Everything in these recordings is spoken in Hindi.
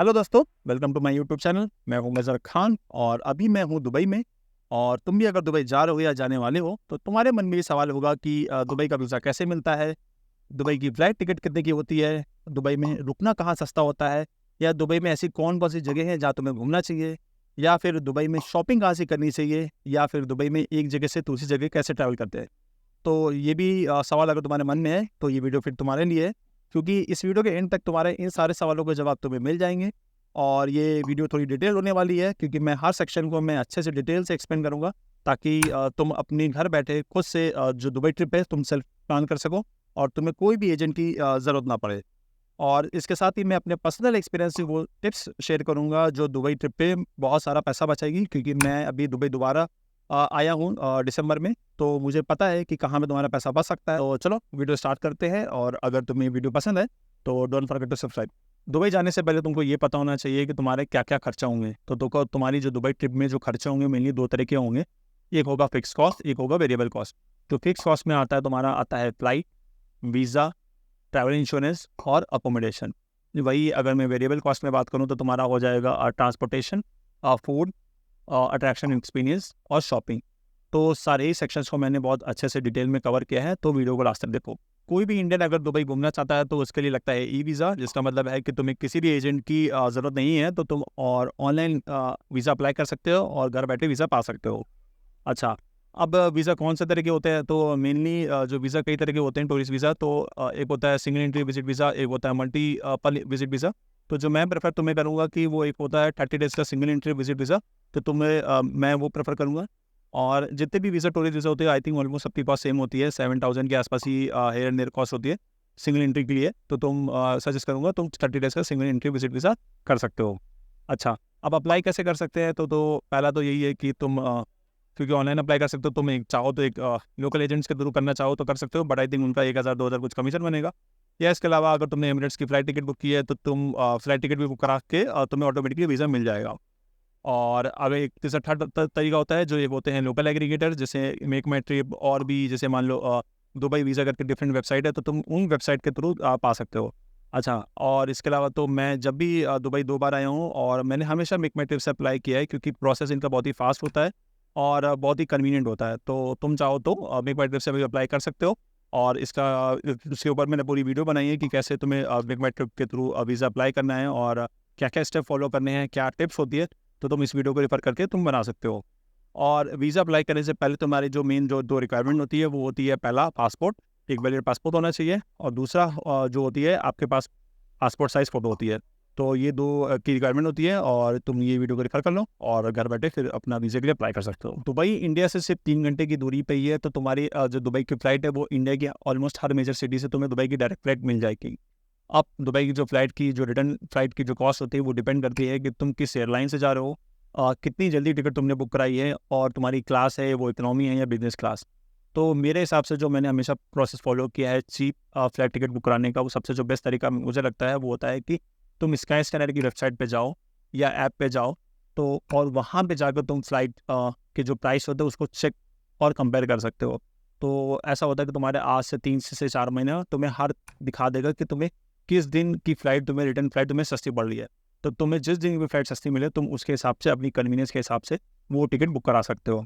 हेलो दोस्तों, welcome to my YouTube channel. मैं हूं मज़हर खान और अभी मैं हूं दुबई में। और तुम भी अगर दुबई जा रहे हो या जाने वाले हो तो तुम्हारे मन में ये सवाल होगा कि दुबई का वीज़ा कैसे मिलता है, दुबई की फ़्लाइट टिकट कितने की होती है, दुबई में रुकना कहाँ सस्ता होता है, या दुबई में ऐसी कौन कौन सी जगह हैं जहाँ तुम्हें घूमना चाहिए, या फिर दुबई में शॉपिंग कहाँ से करनी चाहिए, या फिर दुबई में एक जगह से दूसरी जगह कैसे ट्रैवल करते हैं। तो ये भी सवाल अगर तुम्हारे मन में है तो ये वीडियो फिर तुम्हारे लिए है, क्योंकि इस वीडियो के एंड तक तुम्हारे इन सारे सवालों के जवाब तुम्हें मिल जाएंगे। और ये वीडियो थोड़ी डिटेल होने वाली है, क्योंकि मैं हर सेक्शन को मैं अच्छे से डिटेल से एक्सप्लेन करूंगा, ताकि तुम अपनी घर बैठे खुद से जो दुबई ट्रिप है तुम सेल्फ प्लान कर सको और तुम्हें कोई भी एजेंट की ज़रूरत ना पड़े। और इसके साथ ही मैं अपने पर्सनल एक्सपीरियंस से वो टिप्स शेयर करूंगा जो दुबई ट्रिप पे बहुत सारा पैसा बचाएगी, क्योंकि मैं अभी दुबई दोबारा आया हूँ दिसंबर में। तो मुझे पता है कि कहाँ में तुम्हारा पैसा बच सकता है। तो चलो वीडियो स्टार्ट करते हैं, और अगर तुम्हें वीडियो पसंद है तो don't forget to subscribe. Dubai जाने से पहले तुमको ये पता होना चाहिए कि तुम्हारे क्या क्या खर्चा होंगे। तो तुमको तुम्हारी जो दुबई ट्रिप में जो खर्चे होंगे मेनली दो तरह के होंगे। एक होगा फिक्स कॉस्ट, एक होगा वेरिएबल कॉस्ट। तो फिक्स कॉस्ट में तुम्हारा आता है फ्लाइट, वीज़ा, ट्रैवल इंश्योरेंस और अकोमोडेशन। वही अगर मैं वेरिएबल कॉस्ट में बात करूँ तो तुम्हारा हो जाएगा ट्रांसपोर्टेशन, फूड, अट्रैक्शन एक्सपीरियंस और शॉपिंग। तो सारे ही सेक्शंस को मैंने बहुत अच्छे से डिटेल में कवर किया है, तो वीडियो को लास्ट तक देखो। कोई भी इंडियन अगर दुबई घूमना चाहता है तो उसके लिए लगता है ई वीज़ा, जिसका मतलब है कि तुम्हें किसी भी एजेंट की ज़रूरत नहीं है, तो तुम और ऑनलाइन वीज़ा अप्लाई कर सकते हो और घर बैठे वीज़ा पा सकते हो। अच्छा, अब वीज़ा कौन से तरह के होते हैं? तो मेनली जो वीज़ा कई तरह के होते हैं टूरिस्ट वीज़ा। तो एक होता है सिंगल एंट्री विजिट वीज़ा, एक होता है मल्टीपल विजिट वीज़ा। तो जो मैं प्रेफर तुम्हें करूँगा कि वो एक होता है 30 डेज़ का सिंगल एंट्री विजिट वीज़ा। तो मैं वो प्रेफर करूँगा। और जितने भी वीज़ा टूरिस्ट वीज़ा होते हैं आई थिंक ऑलमोस्ट सबकी कॉस्ट सेम होती है, 7000 के आसपास ही हेयर एंड देयर कॉस्ट होती है सिंगल एंट्री के लिए। तो तुम सजेस्ट करूँगा तुम 30 डेज़ का सिंगल एंट्री विजिट वीज़ा कर सकते हो। अच्छा, अब अप्लाई कैसे कर सकते हैं? तो पहला तो यही है कि तुम क्योंकि ऑनलाइन अप्लाई कर सकते हो, तुम एक चाहो तो एक लोकल एजेंट्स के थ्रू करना चाहो तो कर सकते हो, बट आई थिंक उनका 1000-2000 कुछ कमीशन बनेगा। या इसके अलावा अगर तुमने एमिरेट्स की फ़्लाइट टिकट बुक की है तो तुम फ़्लाइट टिकट भी बुक करा के तुम्हें ऑटोमेटिकली वीज़ा मिल जाएगा। और अगर एक तीसरा थर्ड तरीका होता है जो ये होते हैं लोकल एग्रीगेटर, जैसे मेक माई ट्रिप, और भी जैसे मान लो दुबई वीज़ा करके डिफरेंट वेबसाइट है, तो तुम उन वेबसाइट के थ्रू पा सकते हो। अच्छा, और इसके अलावा तो मैं जब भी दुबई 2 बार आया हूँ और मैंने हमेशा मेक माई ट्रिप से अप्लाई किया है, क्योंकि प्रोसेस इनका बहुत ही फास्ट होता है और बहुत ही कन्वीनियंट होता है। तो तुम चाहो तो मेक माई ट्रिप से भी अप्लाई कर सकते हो। और इसके ऊपर मैंने पूरी वीडियो बनाई है कि कैसे तुम्हें मेक माई ट्रिप के थ्रू वीज़ा अप्लाई करना है और क्या-क्या स्टेप फॉलो करने हैं, क्या टिप्स होती है। तो तुम इस वीडियो को रेफर करके तुम बना सकते हो। और वीज़ा अप्लाई करने से पहले तुम्हारी जो मेन जो 2 रिक्वायरमेंट होती है वो होती है, पहला पासपोर्ट, एक वैलिड पासपोर्ट होना चाहिए, और दूसरा जो होती है आपके पास पासपोर्ट साइज़ फ़ोटो होती है। तो ये 2 की रिक्वायरमेंट होती है, और तुम ये वीडियो को रेफर कर लो और घर बैठे फिर अपना वीज़ा के लिए अप्लाई कर सकते हो। दुबई इंडिया से सिर्फ 3 घंटे की दूरी पे ही है, तो तुम्हारी जो दुबई की फ़्लाइट है वो इंडिया की ऑलमोस्ट हर मेजर सिटी से तुम्हें दुबई की डायरेक्ट फ़्लाइट मिल जाएगी। अब दुबई की जो फ़्लाइट की जो रिटर्न फ़्लाइट की जो कॉस्ट होती है वो डिपेंड करती है कि तुम किस एयरलाइन से जा रहे हो, कितनी जल्दी टिकट तुमने बुक कराई है, और तुम्हारी क्लास है वो इकोनॉमी है या बिज़नेस क्लास। तो मेरे हिसाब से जो मैंने हमेशा प्रोसेस फ़ॉलो किया है चीप फ़्लाइट टिकट बुक कराने का, वो सबसे जो बेस्ट तरीका मुझे लगता है वो होता है कि तुम स्काई स्कैनर की वेबसाइट पे जाओ या ऐप पे जाओ, तो और वहाँ पे जाकर तुम फ़्लाइट के जो प्राइस होते हैं उसको चेक और कंपेयर कर सकते हो। तो ऐसा होता है कि तुम्हारे आज से 3 से 4 महीना तुम्हें हर दिखा देगा कि तुम्हें किस दिन की फ़्लाइट तुम्हें रिटर्न फ़्लाइट तुम्हें सस्ती पड़ रही है। तो तुम्हें जिस दिन की फ़्लाइट सस्ती मिले तुम उसके हिसाब से अपनी कन्वीनियंस के हिसाब से वो टिकट बुक करा सकते हो।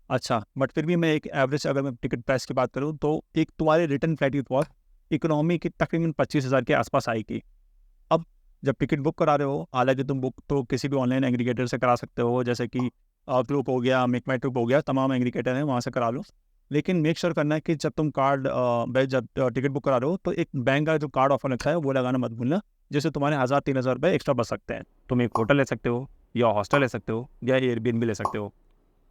अच्छा, बट फिर भी मैं एक एवरेज अगर मैं टिकट प्राइस की बात करूँ तो एक तुम्हारे रिटर्न फ़्लाइट की कॉस्ट इकोनॉमी की तकरीबन 25,000 के आसपास आएगी। अब जब टिकट बुक करा रहे हो, हालाँकि तुम बुक तो किसी भी ऑनलाइन एग्रीगेटर से करा सकते हो, जैसे कि क्लूप हो गया, मेक माई ट्रिप हो गया, तमाम एग्रीगेटर हैं वहाँ से करा लो। लेकिन मेक श्योर करना है कि जब तुम जब टिकट बुक करा रहे हो तो एक बैंक का जो कार्ड ऑफर रखा है वो लगाना मत भूलना, जिससे तुम्हारे 1000-3000 रुपये एक्स्ट्रा बच सकते हैं। तुम एक होटल ले सकते हो, या हॉस्टल ले सकते हो, या एयरबीएनबी ले सकते हो।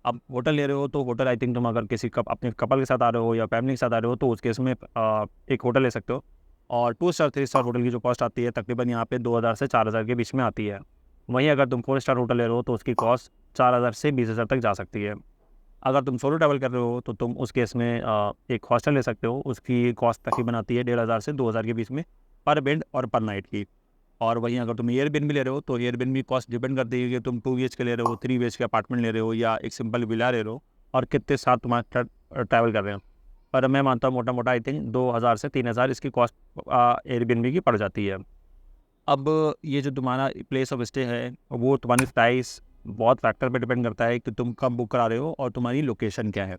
अब होटल ले रहे हो तो होटल आई थिंक तुम अगर किसी अपने कपल के साथ आ रहे हो या फैमिली के साथ आ रहे हो तो उस केस में एक होटल ले सकते हो। और 2 स्टार 3 स्टार होटल की जो कॉस्ट आती है तकरीबन यहाँ पे 2000 से 4000 के बीच में आती है। वहीं अगर तुम 4 स्टार होटल ले रहे हो तो उसकी कॉस्ट 4000 से 20000 तक जा सकती है। अगर तुम सोलो ट्रैवल कर रहे हो तो तुम उस केस में एक हॉस्टल ले सकते हो, उसकी कॉस्ट तकरीबन आती है 1500 से 2000 के बीच में पर बेड और पर नाइट की। और वहीं अगर तुम एयरबीएनबी ले रहे हो तो एयरबीएनबी कॉस्ट डिपेंड करती है कि तुम 2 बीएचके ले रहे हो, 3 बीएचके अपार्टमेंट ले रहे हो, या एक सिंपल विला ले रहे हो, और कितने साथ तुम्हारा ट्रैवल कर रहे हो। पर मैं मानता हूँ मोटा मोटा आई थिंक 2000 से 3000 इसकी कॉस्ट एयरबीएनबी की पड़ जाती है। अब ये जो तुम्हारा प्लेस ऑफ स्टे है वो तुम्हारी प्राइस बहुत फैक्टर पे डिपेंड करता है कि तुम कब बुक करा रहे हो और तुम्हारी लोकेशन क्या है।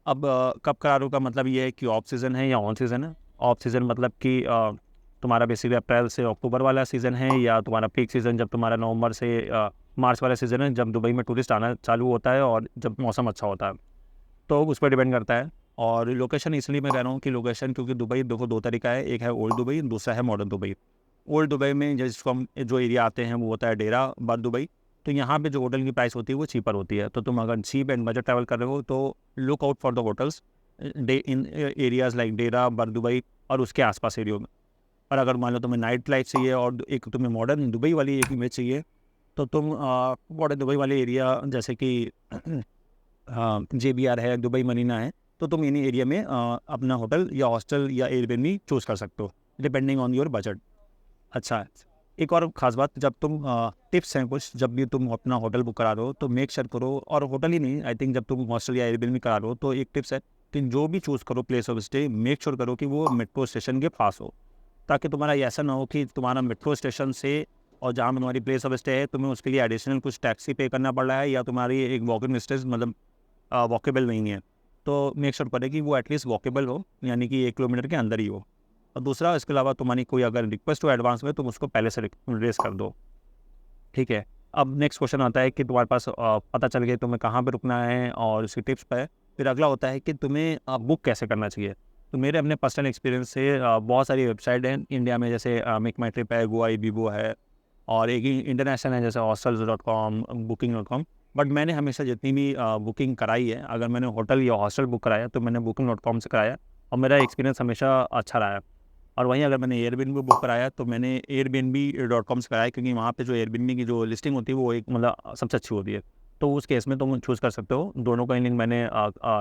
अब कब करा रहे हो का मतलब ये है कि ऑफ सीज़न है या ऑन सीज़न है। ऑफ सीज़न मतलब कि तुम्हारा बेसिकली अप्रैल से अक्टूबर वाला सीज़न है, या तुम्हारा पीक सीज़न जब तुम्हारा नवंबर से मार्च वाला सीज़न है, जब दुबई में टूरिस्ट आना चालू होता है और जब मौसम अच्छा होता है। तो उस पर डिपेंड करता है। और लोकेशन इसलिए मैं कह रहा हूँ कि लोकेशन, क्योंकि दुबई देखो दो तरीका है, एक है ओल्ड दुबई, दूसरा है मॉडर्न दुबई। ओल्ड दुबई में जिसको हम जो एरिया आते हैं वो होता है डेरा बर दुबई। तो यहाँ पे जो होटल की प्राइस होती है वो चीपर होती है। तो तुम अगर चीप एंड बजट ट्रैवल कर रहे हो तो look out for the hotels day in areas like Deira Bur Dubai और उसके आसपास एरियो में। और अगर मान लो तुम्हें नाइट लाइफ चाहिए और एक तुम्हें मॉडर्न दुबई वाली एक इमेज चाहिए, तो तुम मॉडर्न दुबई वाले एरिया जैसे कि JBR है, दुबई मरीना है, तो तुम इन्हीं एरिया में अपना होटल या हॉस्टल या एयरबीएनबी चूज़ कर सकते हो डिपेंडिंग ऑन योर बजट। अच्छा, एक और ख़ास बात, जब तुम टिप्स हैं कुछ, जब भी तुम अपना होटल बुक करा रहे हो तो मेक श्योर करो, और होटल ही नहीं, आई थिंक जब तुम हॉस्टल या एयरबीएनबी करा रहे हो तो एक टिप्स है कि जो भी चूज़ करो place of stay, make sure करो कि वो मेट्रो स्टेशन के पास हो, ताकि तुम्हारा ये ऐसा ना हो कि तुम्हारा मेट्रो स्टेशन से और जहाँ तुम्हारी प्लेस ऑफ स्टे है तुम्हें उसके लिए एडिशनल कुछ टैक्सी पे करना पड़ रहा है, या तुम्हारी एक वॉकिंग डिस्टेंस मतलब वॉकेबल नहीं है। तो मेक श्योर करें कि वो एटलीस्ट वॉकेबल हो, यानी कि 1 किलोमीटर के अंदर ही हो। और दूसरा, इसके अलावा तुम्हारी कोई अगर रिक्वेस्ट हो एडवांस में, तुम उसको पहले से रेस कर दो। ठीक है। अब नेक्स्ट क्वेश्चन आता है कि तुम्हारे पास पता चल गया तुम्हें कहाँ पे रुकना है और उसकी टिप्स पे है। फिर अगला होता है कि तुम्हें बुक कैसे करना चाहिए। तो मेरे अपने पर्सनल एक्सपीरियंस से बहुत सारी वेबसाइट हैं इंडिया में, जैसे मेक माई ट्रिप है, गोवा बीबो है, और एक इंटरनेशनल है जैसे hostels.com, booking.com। बट मैंने हमेशा जितनी भी बुकिंग कराई है, अगर मैंने होटल या हॉस्टल बुक कराया तो मैंने booking.com से कराया, और मेरा एक्सपीरियंस हमेशा अच्छा रहा है। और वहीं अगर मैंने एयरबीएनबी बुक कराया तो मैंने airbnb.com से कराया, क्योंकि वहाँ पे जो एयरबीएनबी की जो लिस्टिंग होती है वो एक मतलब सबसे अच्छी होती है। तो उस केस में तुम चूज़ कर सकते हो। दोनों का लिंक मैंने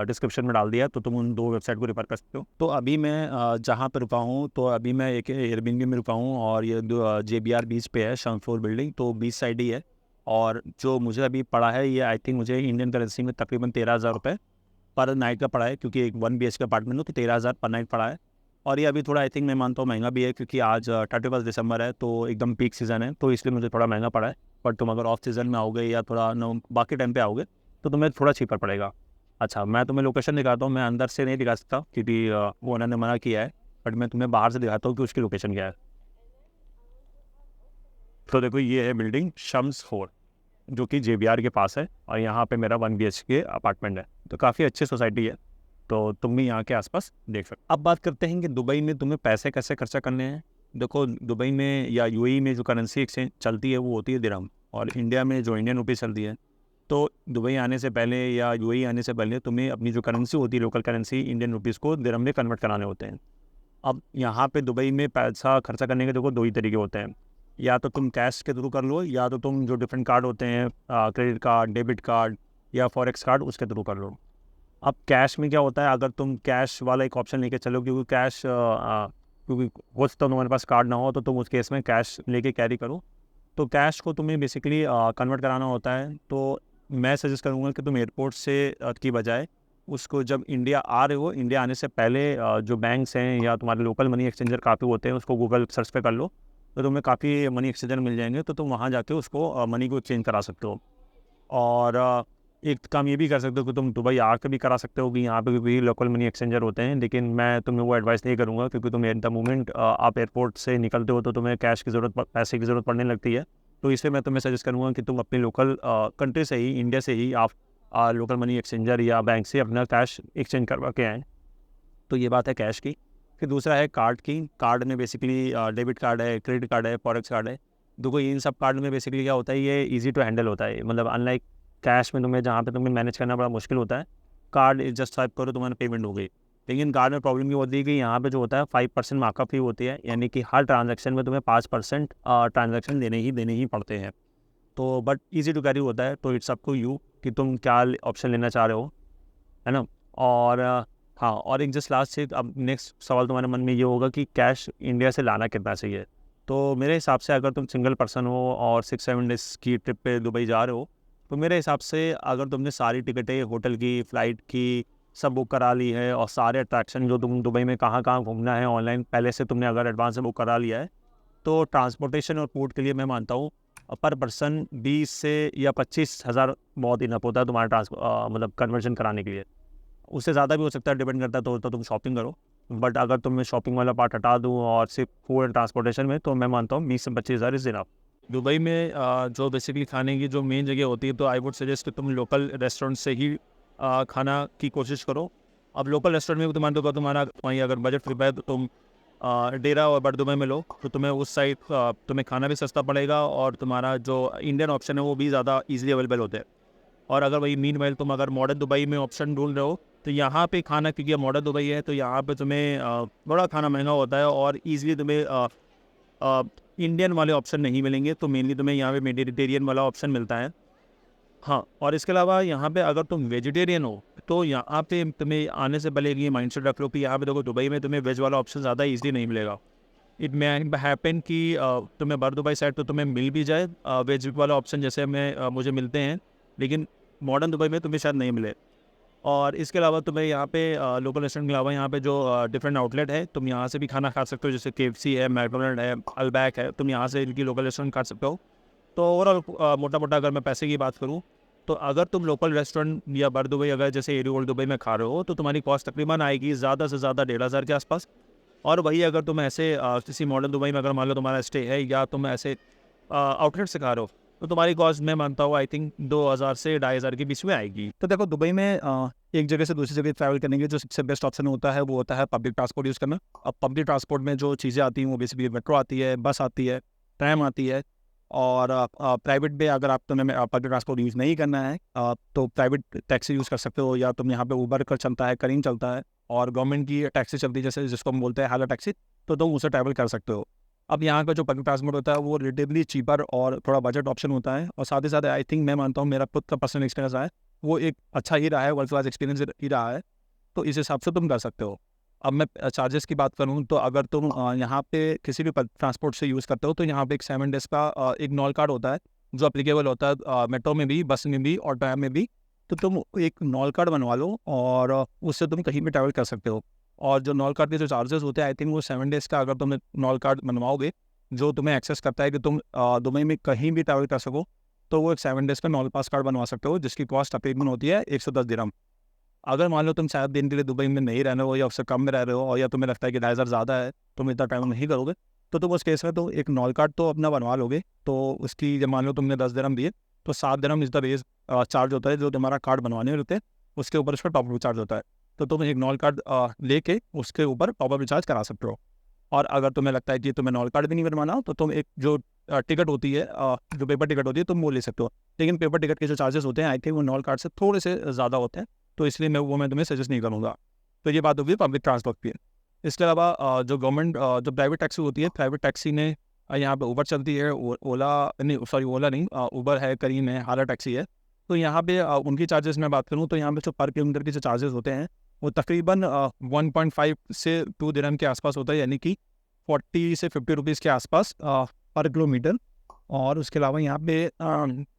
डिस्क्रिप्शन में डाल दिया, तो तुम उन दो वेबसाइट को रेफर कर सकते हो। तो अभी मैं जहाँ पे रुका हूँ, तो अभी मैं एक एयरबीएनबी में रुका हूँ, और ये JBR बीच पे है, शमफोर बिल्डिंग, तो बीच साइड ही है। और जो मुझे अभी पड़ा है ये आई थिंक मुझे इंडियन करेंसी में तकरीबन 13,000 रुपये पर नाइट का पड़ा है, क्योंकि एक 1 BHK अपार्टमेंट हो तो 13,000 पर नाइट पड़ा है। और ये अभी थोड़ा आई थिंक मैं मानता हूँ महंगा भी है, क्योंकि आज 31 दिसंबर है, तो एकदम पीक सीज़न है, तो इसलिए मुझे थोड़ा महंगा पड़ा है। बट तुम अगर ऑफ सीज़न में आओगे या थोड़ा बाकी टाइम पे आओगे तो तुम्हें थोड़ा चीपर पड़ेगा। अच्छा, मैं तुम्हें लोकेशन दिखाता हूँ, मैं अंदर से नहीं दिखा सकता क्योंकि वो उन्होंने मना किया है, बट मैं तुम्हें बाहर से दिखाता हूँ कि उसकी लोकेशन क्या है। तो देखो, ये है बिल्डिंग शम्स 4, जो कि JBR के पास है, और यहाँ पे मेरा 1 BHK अपार्टमेंट है, तो काफ़ी अच्छी सोसाइटी है। तो तुम भी यहाँ के आसपास देख सकते हो। अब बात करते हैं कि दुबई में तुम्हें पैसे कैसे खर्चा करने हैं। देखो, दुबई में या UAE में जो करेंसी एक्सचेंज चलती है वो होती है दिरहम, और इंडिया में जो इंडियन रुपीज़ चलती है। तो दुबई आने से पहले या UAE आने से पहले तुम्हें अपनी जो करेंसी होती है, लोकल करेंसी, इंडियन रुपीज़ को दिरहम में कन्वर्ट कराने होते हैं। अब यहाँ पे दुबई में पैसा खर्चा करने के देखो दो ही तरीके होते हैं, या तो तुम कैश के थ्रू कर लो, या तो तुम जो डिफरेंट कार्ड होते हैं, क्रेडिट कार्ड, डेबिट कार्ड या फॉरेक्स कार्ड, उसके थ्रू कर लो। अब कैश में क्या होता है, अगर तुम कैश वाला एक ऑप्शन लेके चलो, क्योंकि कैश क्योंकि हो सकता है तुम्हारे पास कार्ड ना हो, तो तुम उस केस में कैश लेके कैरी करो। तो कैश को तुम्हें बेसिकली कन्वर्ट कराना होता है। तो मैं सजेस्ट करूँगा कि तुम एयरपोर्ट से की बजाय उसको जब इंडिया आ रहे हो, इंडिया आने से पहले जो बैंक्स हैं या तुम्हारे लोकल मनी एक्सचेंजर काफ़ी होते हैं, उसको गूगल सर्च पे कर लो, तो तुम्हें काफ़ी मनी एक्सचेंजर मिल जाएंगे, तो तुम वहाँ जाके उसको मनी को एक्सचेंज करा सकते हो। और एक काम ये भी कर सकते हो कि तुम दुबई आकर भी करा सकते हो, कि यहाँ पे भी लोकल मनी एक्सचेंजर होते हैं, लेकिन मैं तुम्हें वो एडवाइस नहीं करूँगा, क्योंकि तुम एट द मोमेंट आप एयरपोर्ट से निकलते हो तो तुम्हें कैश की पैसे की ज़रूरत पड़ने लगती है। तो इसलिए मैं तुम्हें सजेस्ट करूँगा कि तुम अपने लोकल कंट्री से ही, इंडिया से ही आप लोकल मनी एक्सचेंजर या बैंक से अपना कैश एक्सचेंज करवा के आएँ। तो ये बात है कैश की। फिर दूसरा है कार्ड की। कार्ड में बेसिकली डेबिट कार्ड है, क्रेडिट कार्ड है, फॉरेक्स कार्ड है। देखो, इन सब कार्ड में बेसिकली क्या होता है, ये ईजी टू हैंडल होता है, मतलब अनलाइक कैश में तुम्हें जहाँ पे तुम्हें मैनेज करना बड़ा मुश्किल होता है, कार्ड जस्ट स्वाइप करो, तुम्हारी पेमेंट हो गई। लेकिन कार्ड में प्रॉब्लम ये होती है कि यहाँ पे जो होता है 5% मार्कअप फी होती है, यानी कि हर ट्रांजैक्शन में तुम्हें 5% ट्रांजैक्शन देने ही पड़ते हैं। तो बट ईजी टू कैरी होता है, तो इट्स अप टू यू कि तुम क्या ऑप्शन लेना चाह रहे हो, है ना। और हाँ, और एक जस्ट लास्ट चीज, अब नेक्स्ट सवाल तुम्हारे मन में ये होगा कि कैश इंडिया से लाना कितना चाहिए। तो मेरे हिसाब से अगर तुम सिंगल पर्सन हो और 6-7 डेज की ट्रिप पे दुबई जा रहे हो, तो मेरे हिसाब से अगर तुमने सारी टिकटें होटल की, फ़्लाइट की, सब बुक करा ली है, और सारे अट्रैक्शन जो तुम दुबई में कहाँ कहाँ घूमना है ऑनलाइन पहले से तुमने अगर एडवांस में बुक करा लिया है, तो ट्रांसपोर्टेशन और फूड के लिए मैं मानता हूँ पर पर्सन 20 से या 25,000 बहुत इनफ होता है तुम्हारा मतलब कन्वर्जन कराने के लिए। उससे ज़्यादा भी हो सकता है, डिपेंड करता है तो तुम शॉपिंग करो। बट अगर तुम मैं शॉपिंग वाला पार्ट हटा दूँ और सिर्फ फूड एंड ट्रांसपोर्टेशन में, तो मैं मानता हूँ 20 से 25,000 इज़ इनफ। दुबई में जो बेसिकली खाने की जो मेन जगह होती है, तो आई वुड सजेस्ट कि तुम लोकल रेस्टोरेंट से ही खाना की कोशिश करो। अब लोकल रेस्टोरेंट में तुम्हारा तो तुम्हारा वहीं अगर बजट फ्री है तो तुम डेरा और बरदुबई में लो, तो तुम्हें उस साइड तुम्हें खाना भी सस्ता पड़ेगा और तुम्हारा जो इंडियन ऑप्शन है वो भी ज़्यादा ईजिली अवेलेबल होते हैं। और अगर वही मीन वाइल तुम अगर मॉडर्न दुबई में ऑप्शन ढूंढ रहे हो, तो यहाँ पे खाना, क्योंकि मॉडर्न दुबई है तो यहाँ पे तुम्हें बड़ा खाना महंगा होता है और ईजिली तुम्हें इंडियन वाले ऑप्शन नहीं मिलेंगे। तो मेनली तुम्हें यहाँ पे मेडिटेरियन वाला ऑप्शन मिलता है। हाँ, और इसके अलावा यहाँ पे अगर तुम वेजिटेरियन हो तो यहाँ पे तुम्हें आने से पहले ये माइंडसेट रख लो कि यहाँ पे देखो दुबई में तुम्हें वेज वाला ऑप्शन ज़्यादा ईजिली नहीं मिलेगा। इट मे हैपन कि तुम्हें बर दुबई साइड तो तुम्हें मिल भी जाए वेज वाला ऑप्शन, जैसे मुझे मिलते हैं, लेकिन मॉडर्न दुबई में तुम्हें शायद नहीं मिले। और इसके अलावा तुम्हें यहाँ पे लोकल रेस्टोरेंट के अलावा यहाँ पे जो डिफरेंट आउटलेट है, तुम यहाँ से भी खाना खा सकते हो, जैसे KFC है, मैकडोनल्ड है, अल्बैक है, तुम यहाँ से इनकी लोकल रेस्टोरेंट खा सकते हो। तो ओवरऑल मोटा मोटा अगर मैं पैसे की बात करूँ, तो अगर तुम लोकल रेस्टोरेंट या बर दुबई अगर जैसे एरी ओल्ड दुबई में खा रहे हो, तो तुम्हारी कॉस्ट तकरीबन आएगी ज़्यादा से ज़्यादा 1,500 के आसपास। और वही अगर तुम ऐसे किसी मॉडर्न दुबई में अगर मान लो तुम्हारा स्टे है या तुम ऐसे आउटलेट से खा रहे हो, तो तुम्हारी कॉस्ट मैं मानता हूँ आई थिंक 2,000 से 2,500 के बीच में आएगी। तो देखो दुबई में एक जगह से दूसरी जगह ट्रैवल करने के जो सबसे बेस्ट ऑप्शन होता है वो होता है पब्लिक ट्रांसपोर्ट यूज़ करना। अब पब्लिक ट्रांसपोर्ट में जो चीज़ें आती हैं वो बेसिकली मेट्रो आती है, बस आती है, ट्रैम आती है। और प्राइवेट में अगर आप तुम्हें पब्लिक ट्रांसपोर्ट यूज़ नहीं करना है तो प्राइवेट टैक्सी यूज़ कर सकते हो, या तुम यहाँ पे उबर का चलता है, करीम चलता है, और गवर्नमेंट की टैक्सी चलती है जैसे जिसको हम बोलते हैं हाला टैक्सी, तो तुम उससे ट्रैवल कर सकते हो। अब यहाँ का जो पब्लिक ट्रांसपोर्ट होता है वो रिलेटिवली चीपर और थोड़ा बजट ऑप्शन होता है, और साथ ही साथ आई थिंक मैं मानता हूँ मेरा खुद का पर्सनल एक्सपीरियंस रहा है वो एक अच्छा ही रहा है, वर्ल्ड क्लास एक्सपीरियंस ही रहा है। तो इस हिसाब से तुम कर सकते हो। अब मैं चार्जेस की बात करूँ तो अगर तुम यहाँ पे किसी भी ट्रांसपोर्ट से यूज़ करते हो, तो यहाँ पे एक 7 डेज़ का एक नॉल कार्ड होता है जो अप्लीकेबल होता है मेट्रो में भी, बस में भी और ट्रैम में भी। तो तुम एक नॉल कार्ड बनवा लो और उससे तुम कहीं भी ट्रैवल कर सकते हो। और जो नॉल कार्ड के जो चार्जेस होते हैं आई थिंक वो 7 डेज़ का अगर तुम नॉल कार्ड बनवाओगे जो तुम्हें एक्सेस करता है कि तुम दुबई में कहीं भी ट्रैवल कर सको, तो वो एक 7 डेज़ का नॉल पास कार्ड बनवा सकते हो जिसकी कॉस्ट तकरीबन होती है 110 दिरहम। अगर मान लो तुम 7 दिन के लिए दुबई में नहीं रहने हो या उससे कम में रह रहे हो, और या तुम्हें लगता है कि 2,500 ज़्यादा है, तुम इतना ट्रैवल नहीं करोगे, तो तुम उस केस में तो एक नॉल कार्ड तो अपना बनवा लोगे। तो उसकी जब मान लो तुमने 10 दिरहम दिए तो 7 दिरहम इस द रेज चार्ज होता है जो तुम्हारा कार्ड बनवाने में होते हैं, उसके ऊपर उसका टॉप अप चार्ज होता है। तो तुम एक नॉल कार्ड लेके उसके ऊपर टॉप अप रिचार्ज करा सकते हो। और अगर तुम्हें लगता है कि तुम्हें नॉल कार्ड भी नहीं बनवाना, तो तुम एक जो टिकट होती है, जो पेपर टिकट होती है, तुम वो ले सकते हो। लेकिन पेपर टिकट के जो चार्जेस होते हैं आई थिंक वो नॉल कार्ड से थोड़े से ज़्यादा होते हैं, तो इसलिए मैं तुम्हें सजेस्ट नहीं करूँगा। तो ये बात होगी पब्लिक ट्रांसपोर्ट की। इसके अलावा जो गवर्नमेंट जो प्राइवेट टैक्सी होती है, प्राइवेट टैक्सी ने यहाँ पे उबर चलती है, ओला नहीं, सॉरी ओला नहीं, उबर है, करीम है, हाला टैक्सी है। तो यहाँ पे उनकी चार्जेस मैं बात करूँ तो यहाँ पे जो पर किलोमीटर के जो चार्जेस होते हैं वो तकरीबन 1.5 से 2 दिरहम के आसपास होता है, यानी कि 40 से 50 रुपीज़ के आसपास पर किलोमीटर। और उसके अलावा यहाँ पे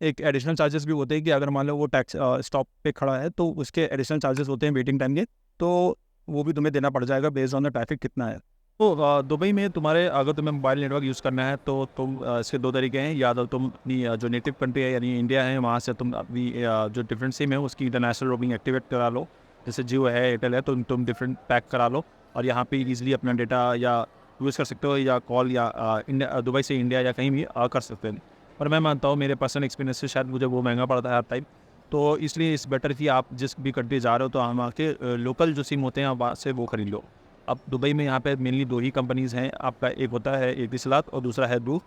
एक एडिशनल चार्जेस भी होते हैं कि अगर मान लो वो टैक्स स्टॉप पे खड़ा है तो उसके एडिशनल चार्जेस होते हैं वेटिंग टाइम के, तो वो भी तुम्हें देना पड़ जाएगा बेस्ड ऑन द ट्रैफिक कितना है। तो दुबई में तुम्हारे अगर तुम्हें मोबाइल नेटवर्क यूज़ करना है तो तुम इसके 2 तरीके हैं, या तो तुम अपनी जो नेटिव कंट्री है यानी इंडिया है वहाँ से तुम अपनी जो डिफरेंट सिम है उसकी इंटरनेशनल रोमिंग एक्टिवेट करा लो, जैसे जियो है, एयरटेल है, तो तुम डिफरेंट पैक करा लो और यहाँ पे ईजिली अपना डेटा या यूज़ कर सकते हो, या कॉल या इंडिया दुबई से इंडिया या कहीं भी कर सकते हैं। पर मैं मानता हूँ मेरे पर्सनल एक्सपीरियंस से शायद मुझे वो महंगा पड़ता है हर टाइम, तो इसलिए इस बेटर कि आप जिस भी कंट्री जा रहे हो तो हम आके लोकल जो सिम होते हैं आप वहाँ से वो खरीद लो। अब दुबई में यहाँ पे मेनली 2 ही कंपनीज़ हैं, आपका एक होता है एतिसलात और दूसरा है डू।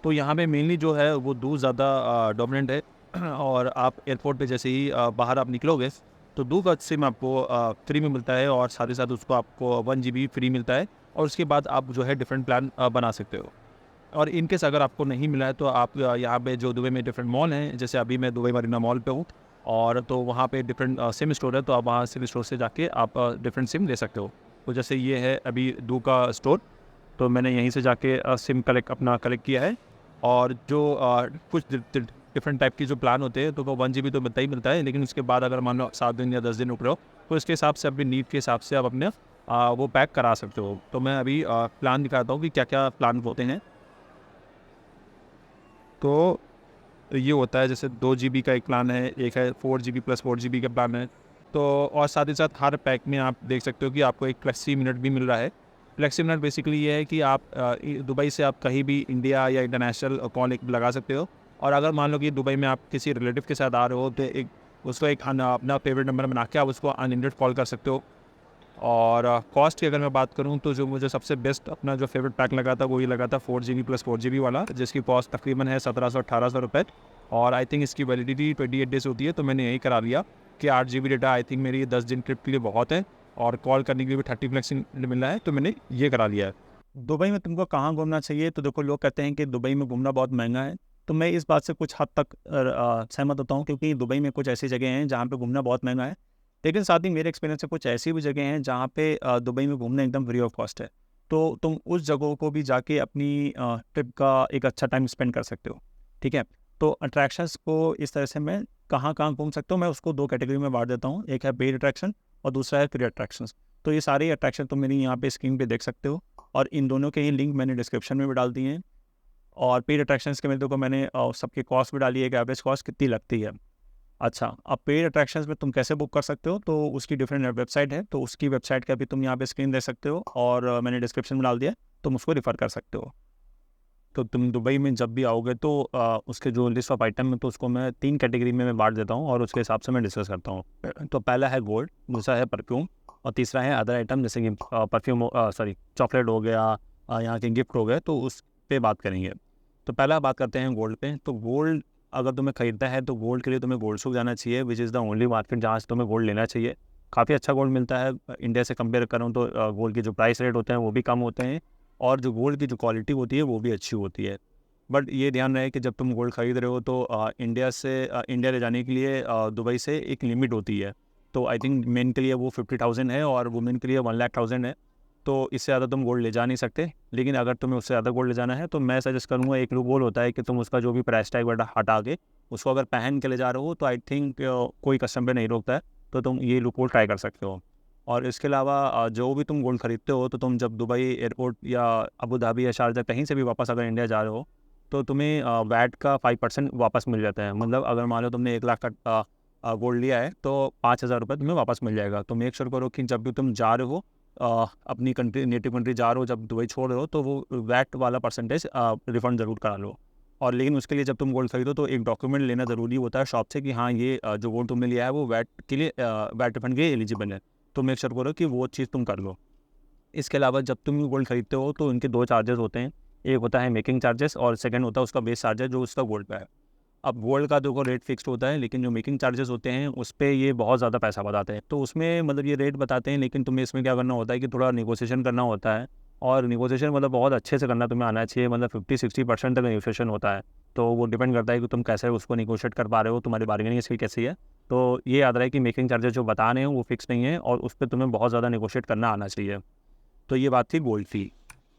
तो यहाँ पे मेनली जो है वो डू ज़्यादा डोमिनेंट है और आप एयरपोर्ट पे जैसे ही बाहर आप निकलोगे तो डू का सिम आपको फ्री में मिलता है, और साथ ही साथ उसको आपको 1 GB फ्री मिलता है, और उसके बाद आप जो है डिफरेंट प्लान बना सकते हो। और इनकेस अगर आपको नहीं मिला है तो आप यहाँ पे जो दुबई में डिफरेंट मॉल हैं, जैसे अभी मैं दुबई मरीना मॉल पे हूँ, और तो वहाँ पे डिफरेंट सिम स्टोर है, तो आप वहाँ सिम स्टोर से जाके आप डिफरेंट सिम ले सकते हो। तो जैसे ये है अभी डू का स्टोर, तो मैंने यहीं से जाके सिम अपना कलेक्ट किया है। और जो कुछ डिफरेंट टाइप की जो प्लान होते हैं तो वो 1 GB तो मिलता ही मिलता है, लेकिन उसके बाद अगर मान लो 7 दिन या 10 दिन रुक रहे हो तो इसके हिसाब से अपनी नीड के हिसाब से आप अपने वो पैक करा सकते हो। तो मैं अभी प्लान दिखाता हूँ कि क्या क्या प्लान होते हैं। तो ये होता है जैसे 2 जीबी का एक प्लान है, एक है 4 जीबी प्लस 4 जीबी का प्लान है। तो और साथ ही साथ हर पैक में आप देख सकते हो कि आपको एक फ्लेक्सी मिनट भी मिल रहा है। फ्लेक्सी मिनट बेसिकली ये है कि आप दुबई से आप कहीं भी इंडिया या इंटरनेशनल कॉल एक लगा सकते हो। और अगर मान लो कि दुबई में आप किसी रिलेटिव के साथ आ रहे हो तो एक उसको एक अपना फेवरेट नंबर बना के आप उसको अनलिमिटेड कॉल कर सकते हो। और कॉस्ट की अगर मैं बात करूँ तो जो मुझे सबसे बेस्ट अपना जो फेवरेट पैक लगा था वो ही लगा था 4 जीबी प्लस 4 जीबी वाला, जिसकी कॉस्ट तकरीबन है 1700-1800 रुपये। और आई थिंक इसकी वैलिडिटी 28 डेज़ होती है, तो मैंने यही करा लिया कि 8 जीबी डेटा आई थिंक मेरी 10 दिन ट्रिप के लिए बहुत है, और कॉल करने के लिए भी 30 फ्लेक्सी मिल रहा है, तो मैंने ये करा लिया है। दुबई में तुमको कहाँ घूमना चाहिए? तो देखो, लोग कहते हैं कि दुबई में घूमना बहुत महंगा है। तो मैं इस बात से कुछ हद तक सहमत होता हूँ, क्योंकि दुबई में कुछ ऐसी जगह हैं जहाँ पे घूमना बहुत महंगा है। लेकिन साथ ही मेरे एक्सपीरियंस से कुछ ऐसी भी जगह हैं जहाँ पे दुबई में घूमना एकदम फ्री ऑफ कॉस्ट है। तो तुम उस जगहों को भी जाके अपनी ट्रिप का एक अच्छा टाइम स्पेंड कर सकते हो। ठीक है? तो अट्रैक्शंस को इस तरह से मैं कहाँ घूम सकता हूँ, मैं उसको 2 कैटेगरी में बाँट देता हूँ। एक है पेड अट्रैक्शन और दूसरा है फ्री अट्रैक्शंस। तो ये सारे अट्रैक्शन तुम मेरी यहाँ पे स्क्रीन पे देख सकते हो, और इन दोनों के ही लिंक मैंने डिस्क्रिप्शन में भी डाल दिए हैं। और पेड अट्रैक्शंस के में देखो, मैंने सबकी कॉस्ट भी डाली है कि एवरेज कॉस्ट कितनी लगती है। अच्छा, अब पेड अट्रैक्शंस में तुम कैसे बुक कर सकते हो, तो उसकी डिफरेंट वेबसाइट है, तो उसकी वेबसाइट का भी तुम यहाँ पे स्क्रीन देख सकते हो, और मैंने डिस्क्रिप्शन में डाल दिया, तुम उसको रेफर कर सकते हो। तो तुम दुबई में जब भी आओगे तो उसके जो लिस्ट ऑफ आइटम है तो उसको मैं 3 कैटेगरी में मैं बांट देता हूँ, और उसके हिसाब से मैं डिस्कस करता हूँ। तो पहला है गोल्ड, दूसरा है परफ्यूम, और तीसरा है अदर आइटम, जैसे कि परफ्यूम, सॉरी, चॉकलेट हो गया, यहाँ के गिफ्ट हो गए, तो उस पे बात करेंगे। तो पहला बात करते हैं गोल्ड पे। तो गोल्ड अगर तुम्हें खरीदना है तो गोल्ड के लिए तुम्हें गोल्ड सूक जाना चाहिए, which is the only market जहाँ से तुम्हें गोल्ड लेना चाहिए। काफ़ी अच्छा गोल्ड मिलता है। इंडिया से कंपेयर करूँ तो गोल्ड के जो प्राइस रेट होते हैं वो भी कम होते हैं, और जो गोल्ड की जो क्वालिटी होती है वो भी अच्छी होती है। बट ये ध्यान रहे कि जब तुम गोल्ड खरीद रहे हो तो इंडिया ले जाने के लिए दुबई से एक लिमिट होती है। तो आई थिंक मेन के लिए वो 50,000 है, और वुमेन के लिए 1,00,000 है। तो इससे ज़्यादा तुम गोल्ड ले जा नहीं सकते। लेकिन अगर तुम्हें उससे ज़्यादा गोल्ड ले जाना है तो मैं सजेस्ट करूँगा, एक लूप होल होता है कि तुम उसका जो भी प्राइस टैग हटा के उसको अगर पहन के ले जा रहे हो तो आई थिंक कोई कस्टमर नहीं रोकता है, तो तुम ये लूप होल ट्राई कर सकते हो। और इसके अलावा जो भी तुम गोल्ड खरीदते हो तो तुम जब दुबई एयरपोर्ट या अबू धाबी या शारजा कहीं से भी वापस अगर इंडिया जा रहे हो तो तुम्हें वैट का 5% वापस मिल जाता है। मतलब अगर मान लो तुमने 1 लाख का गोल्ड लिया है तो 5,000 रुपये तुम्हें वापस मिल जाएगा। तो मेक श्योर करो कि जब भी तुम जा रहे हो अपनी कंट्री, नेटिव कंट्री जा रहे हो, जब दुबई छोड़ रहे हो, तो वो वैट वाला परसेंटेज रिफंड ज़रूर करा लो। और लेकिन उसके लिए जब तुम गोल्ड खरीदो तो एक डॉक्यूमेंट लेना ज़रूरी होता है शॉप से कि हाँ, ये जो गोल्ड तुमने लिया है वो वैट के लिए वैट रिफंड के लिए एलिजिबल है। तो मेक श्योर करो कि वो चीज़ तुम कर लो। इसके अलावा जब तुम गोल्ड खरीदते हो तो इनके 2 चार्जेस होते हैं। एक होता है मेकिंग चार्जेस, और सेकंड होता है उसका बेस चार्जेस जो उसका गोल्ड पे है। अब गोल्ड का देखो रेट फिक्स्ड होता है, लेकिन जो मेकिंग चार्जेस होते हैं उस पे ये बहुत ज़्यादा पैसा बताते हैं। तो उसमें मतलब ये रेट बताते हैं, लेकिन तुम्हें इसमें क्या करना होता है कि थोड़ा नेगोशिएशन करना होता है, और नेगोशिएशन मतलब बहुत अच्छे से करना तुम्हें आना चाहिए। मतलब 50-60% तक नेगोशिएशन होता है। तो वो डिपेंड करता है कि तुम कैसे उसको नेगोशिएट कर पा रहे हो, तुम्हारी बार्गेनिंग स्किल कैसी है। तो ये याद रहे कि मेकिंग चार्जेस जो बता रहे हैं वो फिक्स नहीं है, और उस पर तुम्हें बहुत ज़्यादा नेगोशिएट करना आना चाहिए। तो ये बात थी गोल्ड की।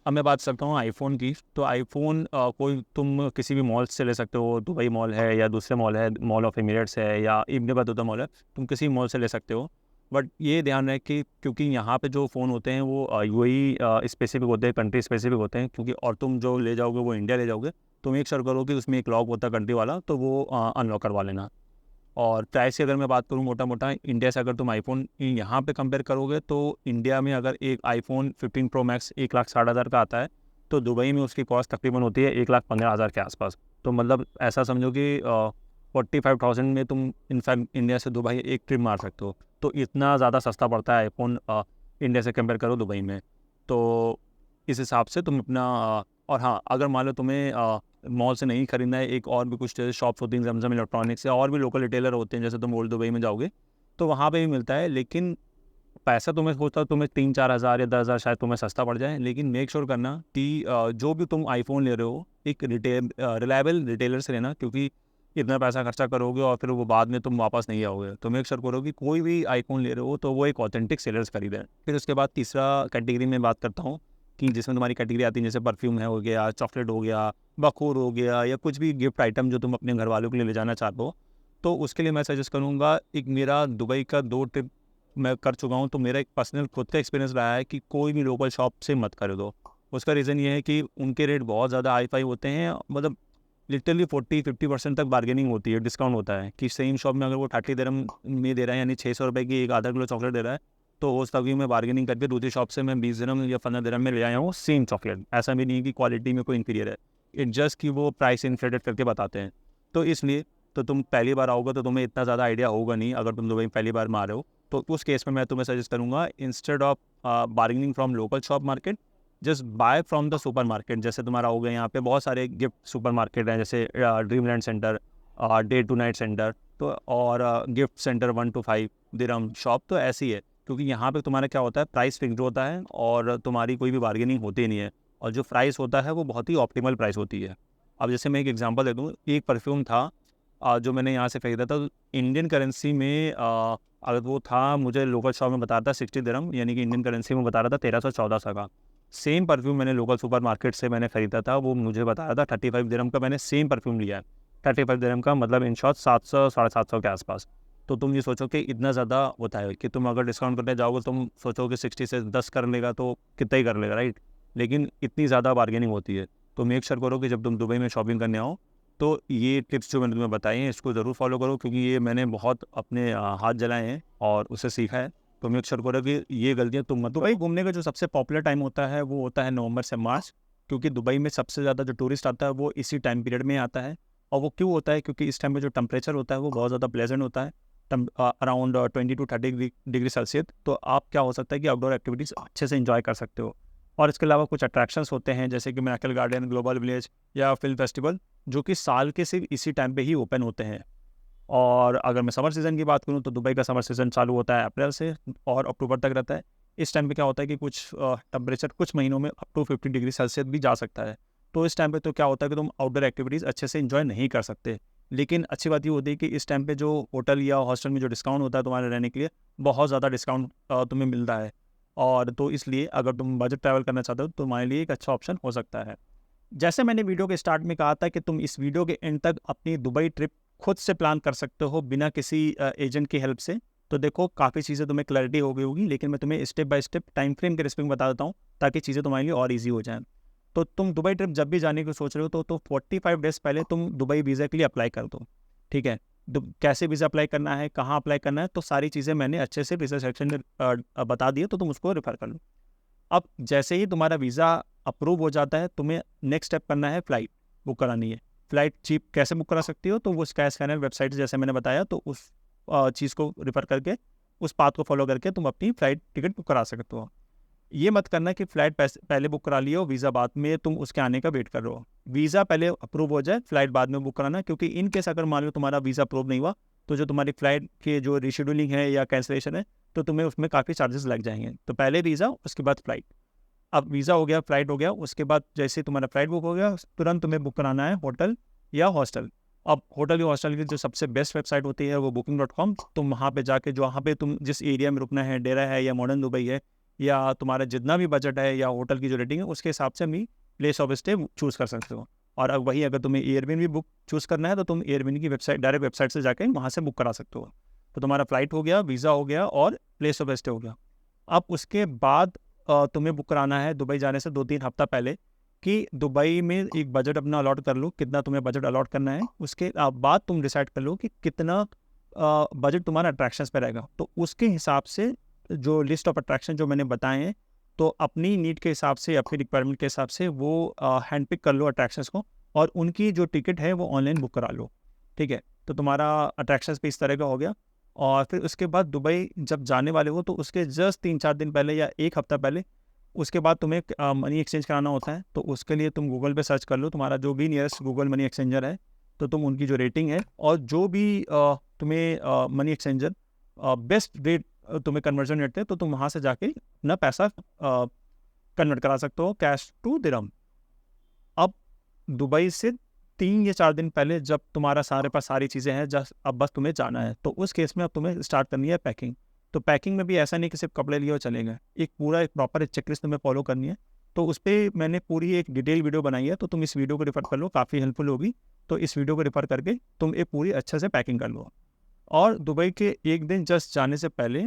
अब मैं बात करता हूँ आईफ़ोन की। तो आईफ़ोन कोई तुम किसी भी मॉल से ले सकते हो, दुबई मॉल है या दूसरे मॉल है, मॉल ऑफ एमिरेट्स है या इब्न बतूता मॉल है, तुम किसी मॉल से ले सकते हो। बट ये ध्यान रहे कि क्योंकि यहाँ पे जो फ़ोन होते हैं वो यूएई स्पेसिफिक होते हैं, कंट्री स्पेसिफिक होते हैं, क्योंकि और तुम जो ले जाओगे वो इंडिया ले जाओगे, तो मेक श्योर करो कि उसमें एक लॉक होता है कंट्री वाला, तो वो अनलॉक करवा लेना। और प्राइस की अगर मैं बात करूँ मोटा मोटा इंडिया से, अगर तुम आईफोन यहाँ पे कंपेयर करोगे तो इंडिया में अगर एक आईफोन 15 प्रो मैक्स 1,60,000 का आता है, तो दुबई में उसकी कॉस्ट तकरीबन होती है 1,15,000 के आसपास। तो मतलब ऐसा समझो कि 45,000 में तुम इनफैक्ट इंडिया से दुबई एक ट्रिप मार सकते हो। तो इतना ज़्यादा सस्ता पड़ता है आईफोन इंडिया से कंपेयर करो दुबई में। तो इस हिसाब से तुम अपना और हाँ, अगर मान लो तुम्हें मॉल से नहीं खरीदना है, एक और भी कुछ जैसे शॉप्स होती हैं, जमजम इलेक्ट्रॉनिक्स या और भी लोकल रिटेलर होते हैं, जैसे तुम ओल्ड दुबई में जाओगे तो वहाँ पे भी मिलता है। लेकिन पैसा तुम्हें होता है तुम्हें 3-4 हज़ार या 10,000 शायद तुम्हें सस्ता पड़ जाए। लेकिन मेक श्योर करना कि जो भी तुम आईफोन ले रहे हो एक रिलायबल रिटेलर से लेना, क्योंकि इतना पैसा खर्चा करोगे और फिर वो बाद में तुम वापस नहीं आओगे। तो मेक श्योर करो कि कोई भी आईफोन ले रहे हो तो वो एक ऑथेंटिक सेलर से खरीदें। फिर उसके बाद तीसरा कैटेगरी में बात करता हूँ कि जिसमें तुम्हारी कैटेगरी आती है, जैसे परफ्यूम है हो गया, चॉकलेट हो गया, बखूर हो गया, या कुछ भी गिफ्ट आइटम जो तुम अपने घर वालों के लिए ले जाना चाहते हो। तो उसके लिए मैं सजेस्ट करूँगा, एक मेरा दुबई का 2 ट्रिप मैं कर चुका हूँ, तो मेरा एक पर्सनल खुद का एक्सपीरियंस रहा है कि कोई भी लोकल शॉप से मत खरीदो। उसका रीज़न ये है कि उनके रेट बहुत ज़्यादा हाई फाई होते हैं। मतलब लिटरली 40-50% तक बार्गेनिंग होती है, डिस्काउंट होता है कि सेम शॉप में अगर वो 30 दिरहम में दे रहा है, यानी 600 रुपये की एक आधा किलो चॉकलेट दे रहा है, तो उस तभी में बार्गेनिंग करके दूसरी शॉप से मैं 20 दिरहम या 15 दिरहम में ले आया हूँ सेम चॉकलेट। ऐसा भी नहीं है कि क्वालिटी में कोई इंफीरियर है, इट जस्ट कि वो प्राइस इन्फ्लेटेड करके बताते हैं। तो इसलिए तो तुम पहली बार आओगे तो तुम्हें इतना ज़्यादा आइडिया होगा नहीं। अगर तुम दुबई पहली बार में आ रहे हो तो उस केस में मैं तुम्हें सजेस्ट करूँगा, instead of bargaining from local shop market, just by from the super market. जैसे तुम्हारा हो गया, यहाँ पे बहुत सारे गिफ्ट सुपर मार्केट हैं, जैसे Dreamland centre, day to night centre, तो और gift centre 1 to 5 dirham shop. तो ऐसी है, क्योंकि यहाँ पे तुम्हारा क्या होता है, प्राइस फिक्स्ड होता है और तुम्हारी कोई भी बार्गेनिंग होती नहीं है, और जो प्राइस होता है वो बहुत ही ऑप्टिमल प्राइस होती है। अब जैसे मैं एक एग्जांपल दे दूँ, एक परफ्यूम था जो मैंने यहाँ से खरीदा था, इंडियन करेंसी में अगर वो था, मुझे लोकल शॉप में बता रहा था 60 दिरहम, यानी कि इंडियन करेंसी में बता रहा था 1314 का। सेम परफ्यूम मैंने लोकल सुपर मार्केट से मैंने खरीदा था, वो मुझे बता रहा था 35 दिरहम का। मैंने सेम परफ्यूम लिया है 35 दिरहम का, मतलब इन शॉर्ट 700-750 के आसपास। तो तुम ये सोचो कि इतना ज़्यादा होता है कि तुम अगर डिस्काउंट करने जाओगे तुम सोचो कि 60 से 10 कर लेगा तो कितना ही कर लेगा, राइट। लेकिन इतनी ज़्यादा बार्गेनिंग होती है। तो मेक श्योर करो कि जब तुम दुबई में शॉपिंग करने आओ तो ये टिप्स जो मैंने तुम्हें बताई हैं इसको ज़रूर फॉलो करो, क्योंकि ये मैंने बहुत अपने हाथ जलाए हैं और उससे सीखा है। तो मेक श्योर करो कि ये गलतियाँ तुम मत। दुबई घूमने का जो सबसे पॉपुलर टाइम होता है वो होता है नवंबर से मार्च, क्योंकि दुबई में सबसे ज़्यादा जो टूरिस्ट आता है वो इसी टाइम पीरियड में आता है। और वो क्यों होता है, क्योंकि इस टाइम में जो टेम्परेचर होता है वो बहुत ज़्यादा प्लेजेंट होता है, अराउंड 20 to 30 डिग्री सेल्सियस। तो आप क्या हो सकता है कि आउटडोर एक्टिविटीज़ अच्छे से इंजॉय कर सकते हो। और इसके अलावा कुछ अट्रैक्शंस होते हैं, जैसे कि मिरेकल गार्डन, ग्लोबल विलेज या फिल्म फेस्टिवल, जो कि साल के सिर्फ इसी टाइम पे ही ओपन होते हैं। और अगर मैं समर सीज़न की बात करूँ तो दुबई का समर सीज़न चालू होता है अप्रैल से और अक्टूबर तक रहता है। इस टाइम पे क्या होता है कि कुछ टेम्परेचर कुछ महीनों में अप टू 50 डिग्री सेल्सियस भी जा सकता है। तो इस टाइम पे तो क्या होता है कि तुम आउटडोर एक्टिविटीज़ अच्छे से इंजॉय नहीं कर सकते। लेकिन अच्छी बात ये होती है कि इस टाइम पे जो होटल या हॉस्टल में जो डिस्काउंट होता है तुम्हारे रहने के लिए, बहुत ज़्यादा डिस्काउंट तुम्हें मिलता है। और तो इसलिए अगर तुम बजट ट्रैवल करना चाहते हो तो तुम्हारे लिए एक अच्छा ऑप्शन हो सकता है। जैसे मैंने वीडियो के स्टार्ट में कहा था कि तुम इस वीडियो के एंड तक अपनी दुबई ट्रिप खुद से प्लान कर सकते हो बिना किसी एजेंट की हेल्प से। तो देखो, काफ़ी चीज़ें तुम्हें क्लैरिटी हो गई होगी, लेकिन मैं तुम्हें step by step time frame के रिस्पेक्ट बता देता हूँ ताकि चीज़ें तुम्हारे लिए और ईजी हो जाएँ। तो तुम दुबई ट्रिप जब भी जाने की सोच रहे हो तो 45 डेज़ पहले तुम दुबई वीज़ा के लिए अप्लाई कर दो, ठीक है। कैसे वीज़ा अप्लाई करना है, कहाँ अप्लाई करना है, तो सारी चीज़ें मैंने अच्छे से वीज़ा सेक्शन में बता दी है, तो तुम उसको रेफर कर लो। अब जैसे ही तुम्हारा वीज़ा अप्रूव हो जाता है, तुम्हें नेक्स्ट स्टेप करना है, फ़्लाइट बुक करानी है। फ़्लाइट चीप कैसे बुक करा सकती हो, तो वो स्काई स्कैनर वेबसाइट जैसे मैंने बताया, तो उस चीज़ को रेफर करके, उस पाथ को फॉलो करके तुम अपनी फ़्लाइट टिकट बुक करा सकते हो। ये मत करना कि फ़्लाइट पहले बुक करा लियो, वीज़ा बाद में तुम उसके आने का वेट कर रहे हो। वीज़ा पहले अप्रूव हो जाए, फ़्लाइट बाद में बुक कराना, क्योंकि इन केस अगर मान लो तुम्हारा वीज़ा अप्रूव नहीं हुआ, तो जो तुम्हारी फ़्लाइट की जो रीशेड्यूलिंग है या कैंसलेशन है, तो तुम्हें उसमें काफ़ी चार्जेस लग जाएंगे। तो पहले वीज़ा, उसके बाद फ़्लाइट। अब वीज़ा हो गया, फ़्लाइट हो गया, उसके बाद जैसे तुम्हारा फ़्लाइट बुक हो गया, तुरंत तुम्हें बुक कराना है होटल या हॉस्टल। अब होटल या हॉस्टल की जो सबसे बेस्ट वेबसाइट होती है वो booking.com। तुम वहाँ पे जाके, जो वहाँ पे तुम जिस एरिया में रुकना है, डेरा है या मॉडर्न दुबई है, या तुम्हारा जितना भी बजट है या होटल की जो रेटिंग है, उसके हिसाब से अपनी प्लेस ऑफ स्टे चूज़ कर सकते हो। और अब वही, अगर तुम्हें एयरबिनबी बुक चूज़ करना है तो तुम एयरबिनबी की वेबसाइट, डायरेक्ट वेबसाइट से जाके वहाँ से बुक करा सकते हो। तो तुम्हारा फ़्लाइट हो गया, वीज़ा हो गया और प्लेस ऑफ स्टे हो गया। अब उसके बाद तुम्हें बुक कराना है दुबई जाने से 2-3 हफ्ता पहले, कि दुबई में एक बजट अपना अलॉट कर लो, कितना तुम्हें बजट अलॉट करना है। उसके बाद तुम डिसाइड कर लो कि कितना बजट तुम्हारा अट्रैक्शंस पे रहेगा। तो उसके हिसाब से जो लिस्ट ऑफ अट्रैक्शन जो मैंने बताए हैं, तो अपनी नीड के हिसाब से, अपनी रिक्वायरमेंट के हिसाब से वो हैंड पिक कर लो अट्रैक्शंस को, और उनकी जो टिकट है वो ऑनलाइन बुक करा लो, ठीक है। तो तुम्हारा अट्रैक्शंस पे इस तरह का हो गया। और फिर उसके बाद दुबई जब जाने वाले हो तो उसके जस्ट 3-4 दिन पहले या 1 हफ्ता पहले, उसके बाद तुम्हें मनी एक्सचेंज कराना होता है। तो उसके लिए तुम गूगल पे सर्च कर लो, तुम्हारा जो भी नियरेस्ट गूगल मनी एक्सचेंजर है, तो तुम उनकी जो रेटिंग है और जो भी तुम्हें मनी एक्सचेंजर बेस्ट रेट तुम्हें कन्वर्जन रेट है, तो तुम वहाँ से जाके अपना पैसा कन्वर्ट करा सकते हो कैश टू दिरहम। अब दुबई से 3 या 4 दिन पहले जब तुम्हारा सारे पास सारी चीज़ें हैं, जस्ट अब बस तुम्हें जाना है, तो उस केस में अब तुम्हें स्टार्ट करनी है पैकिंग। तो पैकिंग में भी ऐसा नहीं कि सिर्फ कपड़े लिए और चलेंगे, एक प्रॉपर चेकलिस्ट तुम्हें फॉलो करनी है। तो उस पर मैंने पूरी एक डिटेल वीडियो बनाई है, तो तुम इस वीडियो को रेफर कर लो, काफ़ी हेल्पफुल होगी। तो इस वीडियो को रेफर करके तुम एक पूरी अच्छे से पैकिंग कर लो। और दुबई के एक दिन जस्ट जाने से पहले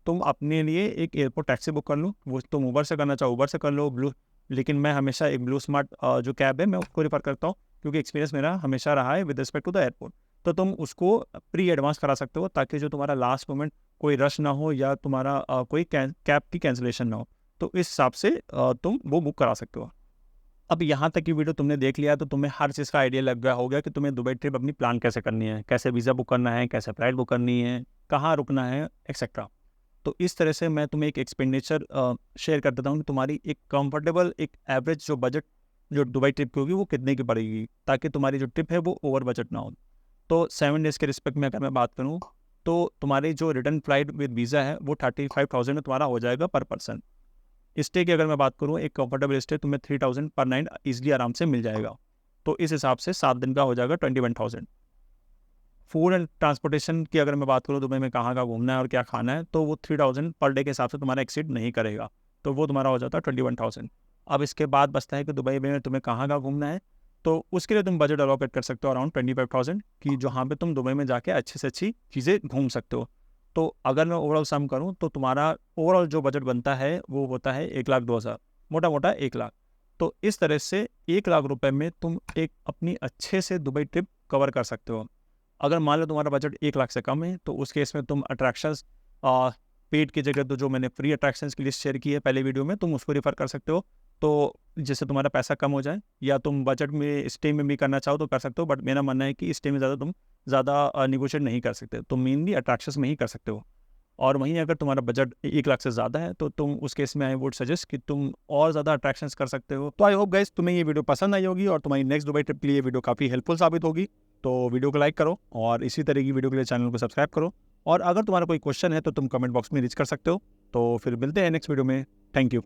तुम अपने लिए एक एयरपोर्ट टैक्सी बुक कर लो। वो तुम उबर से करना चाहो उबर से कर लो, लेकिन मैं हमेशा एक ब्लू स्मार्ट जो कैब है मैं उसको रेफर करता हूँ, क्योंकि एक्सपीरियंस मेरा हमेशा रहा है with respect to the airport. तो तुम उसको प्री एडवांस करा सकते हो, ताकि जो तुम्हारा लास्ट मोमेंट कोई रश ना हो या तुम्हारा कोई कैब की कैंसिलेशन ना हो। तो इस हिसाब से तुम वो बुक करा सकते हो। अब यहाँ तक की वीडियो तुमने देख लिया तो तुम्हें हर चीज़ का आइडिया लग गया होगा कि तुम्हें दुबई ट्रिप अपनी प्लान कैसे करनी है, कैसे वीज़ा बुक करना है, कैसे फ्लाइट बुक करनी है, कहाँ रुकना है, एक्सेट्रा। तो इस तरह से मैं तुम्हें एक एक्सपेंडिचर शेयर कर देता हूँ कि तुम्हारी एक कंफर्टेबल, एक एवरेज जो बजट जो दुबई ट्रिप की होगी वो कितने की पड़ेगी, ताकि तुम्हारी जो ट्रिप है वो ओवर बजट ना हो। तो 7 डेज़ के रिस्पेक्ट में अगर मैं बात करूँ, तो तुम्हारी जो रिटर्न फ्लाइट विद वीज़ा है वो 35,000 में तुम्हारा हो जाएगा पर पर्सन। स्टे की अगर मैं बात करूँ, एक कंफर्टेबल स्टे तुम्हें 3,000 पर नाइट ईजिली आराम से मिल जाएगा। तो इस हिसाब से 7 दिन का हो जाएगा 21,000। फूड एंड ट्रांसपोर्टेशन की अगर मैं बात करूँ, दुबई में कहाँ घूमना है और क्या खाना है, तो वो 3,000 पर डे के हिसाब से तुम्हारा एक्सीड नहीं करेगा। तो वो तुम्हारा हो जाता है 21,000। अब इसके बाद बचता है कि दुबई में तुम्हें कहाँ घूमना है, तो उसके लिए तुम बजट अलोकेट कर सकते हो अराउंड 25,000 की, जहाँ पे तुम दुबई में जाके अच्छे से अच्छी चीज़ें घूम सकते हो। तो अगर मैं ओवरऑल सम करूँ, तो तुम्हारा ओवरऑल जो बजट बनता है वो होता है 1,02,000, मोटा मोटा 1 लाख। तो इस तरह से 1 लाख रुपए में तुम एक अपनी अच्छे से दुबई ट्रिप कवर कर सकते हो। अगर मान लो तुम्हारा बजट 1 लाख से कम है, तो उस केस में तुम अट्रैक्शंस पेड की जगह, तो जो मैंने फ्री अट्रैक्शंस की लिस्ट शेयर की है पहले वीडियो में, तुम उसको रेफर कर सकते हो। तो जिससे तुम्हारा पैसा कम हो जाए, या तुम बजट में स्टे में भी करना चाहो तो कर सकते हो, बट मेरा मानना है कि स्टे में तुम ज़्यादा निगोशिएट नहीं कर सकते, तुम मेनली अट्रैक्शंस में ही कर सकते हो। और वहीं अगर तुम्हारा बजट 1 लाख से ज़्यादा है, तो तुम उस केस में आई वुड सजेस्ट कि तुम और ज़्यादा अट्रैक्शंस कर सकते हो। तो आई होप गाइस तुम्हें ये वीडियो पसंद आई होगी और तुम्हारी नेक्स्ट दुबई ट्रिप के लिए ये वीडियो काफ़ी हेल्पफुल साबित होगी। तो वीडियो को लाइक करो और इसी तरह की वीडियो के लिए चैनल को सब्सक्राइब करो। और अगर तुम्हारा कोई क्वेश्चन है तो तुम कमेंट बॉक्स में रीच कर सकते हो। तो फिर मिलते हैं नेक्स्ट वीडियो में। Thank you.